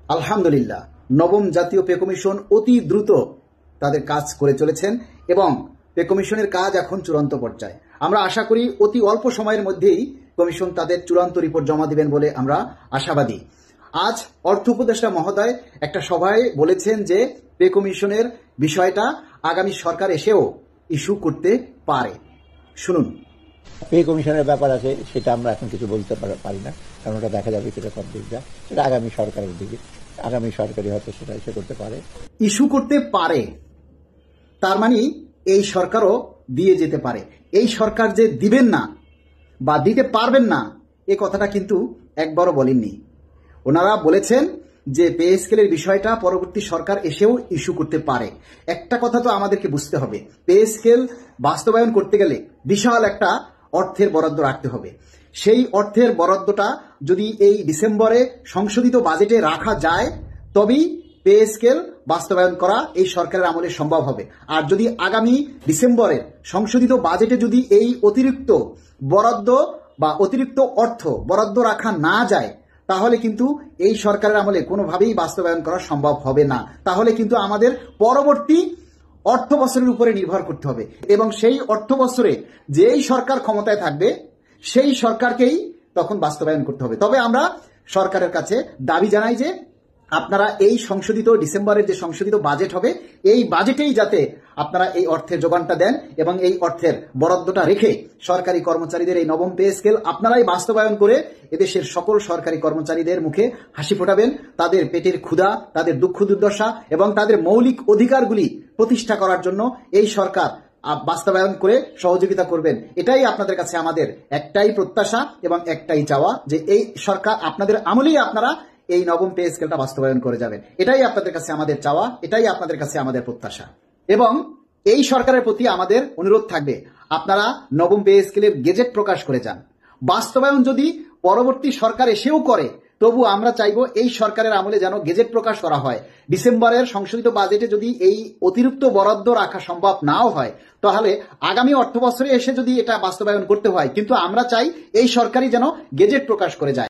আলহামদুলিল্লাহ, নবম জাতীয় পে কমিশন অতি দ্রুত তাদের কাজ করে চলেছেন এবং পে কমিশনের কাজ এখন চূড়ান্ত পর্যায়ে। আমরা আশা করি অতি অল্প সময়ের মধ্যেই কমিশন তাদের চূড়ান্ত রিপোর্ট জমা দিবেন বলে আমরা আশাবাদী। আজ অর্থ উপদেষ্টা মহোদয় একটা সভায় বলেছেন যে পে কমিশনের বিষয়টা আগামী সরকার এসেও ইস্যু করতে পারে। শুনুন। পে কমিশনের ব্যাপার আছে, সেটা আমরা এখন কিছু বলতে পারি না, কারণ ওটা দেখা যাবে সেটা পাবলিকরা, সেটা আগামী সরকারের দিকে, আগামী সরকারই হয়তো সেটা ইস্যু করতে পারে। ইস্যু করতে পারে তার মানে এই সরকারও দিয়ে যেতে পারে। এই সরকার যে দিবেন না বা দিতে পারবেন না এ কথাটা কিন্তু একবারও বলেননি। ওনারা বলেছেন যে পে স্কেলের বিষয়টা পরবর্তী সরকার এসেও ইস্যু করতে পারে। একটা কথা তো আমাদেরকে বুঝতে হবে, পে স্কেল বাস্তবায়ন করতে গেলে বিশাল একটা অর্থের বরাদ্দ রাখতে হবে। সেই অর্থের বরাদ্দটা যদি এই ডিসেম্বরে সংশোধিত বাজেটে রাখা যায় তবেই পে স্কেল বাস্তবায়ন করা এই সরকারের আমলে সম্ভব হবে। আর যদি আগামী ডিসেম্বরে সংশোধিত বাজেটে যদি এই অতিরিক্ত বরাদ্দ বা অতিরিক্ত অর্থ বরাদ্দ রাখা না যায় তাহলে কিন্তু এই সরকারের আমলে কোনোভাবেই বাস্তবায়ন করা সম্ভব হবে না। তাহলে কিন্তু আমাদের পরবর্তী অর্থ বছরের উপরে নির্ভর করতে হবে এবং সেই অর্থ বছরে যেই সরকার ক্ষমতায় থাকবে সেই সরকারকেই তখন বাস্তবায়ন করতে হবে। তবে আমরা সরকারের কাছে দাবি জানাই যে আপনারা এই সংশোধিত ডিসেম্বরের যে সংশোধিত বাজেট হবে এই বাজেটেই যাতে আপনারা এই অর্থের যোগানটা দেন এবং এই অর্থের বরাদ্দটা রেখে সরকারি কর্মচারীদের এই নবম পে স্কেল আপনারাই বাস্তবায়ন করে এদেশের সকল সরকারি কর্মচারীদের মুখে হাসি ফোটাবেন, তাদের পেটের ক্ষুধা, তাদের দুঃখ দুর্দশা এবং তাদের মৌলিক অধিকারগুলি প্রতিষ্ঠা করার জন্য এই সরকার বাস্তবায়ন করে সহযোগিতা করবেন। এটাই আপনাদের কাছে আমাদের একটাই প্রত্যাশা এবং একটাই চাওয়া যে এই সরকার আপনাদের আমলেই আপনারা এই নবম পে স্কেলটা বাস্তবায়ন করে যাবেন। এটাই আপনাদের কাছে আমাদের চাওয়া, এটাই আপনাদের কাছে আমাদের প্রত্যাশা। এবং এই সরকারের প্রতি আমাদের অনুরোধ থাকবে, আপনারা নবম পে স্কেলের গেজেট প্রকাশ করে যান। বাস্তবায়ন যদি পরবর্তী সরকার এসেও করে তবু আমরা চাইব এই সরকারের আমলে যেন গেজেট প্রকাশ করা হয়। ডিসেম্বরের সংশোধিত বাজেটে যদি এই অতিরিক্ত বরাদ্দ রাখা সম্ভব নাও হয় তাহলে আগামী অর্থ বছরে এসে যদি এটা বাস্তবায়ন করতে হয়, কিন্তু আমরা চাই এই সরকারই যেন গেজেট প্রকাশ করে যায়।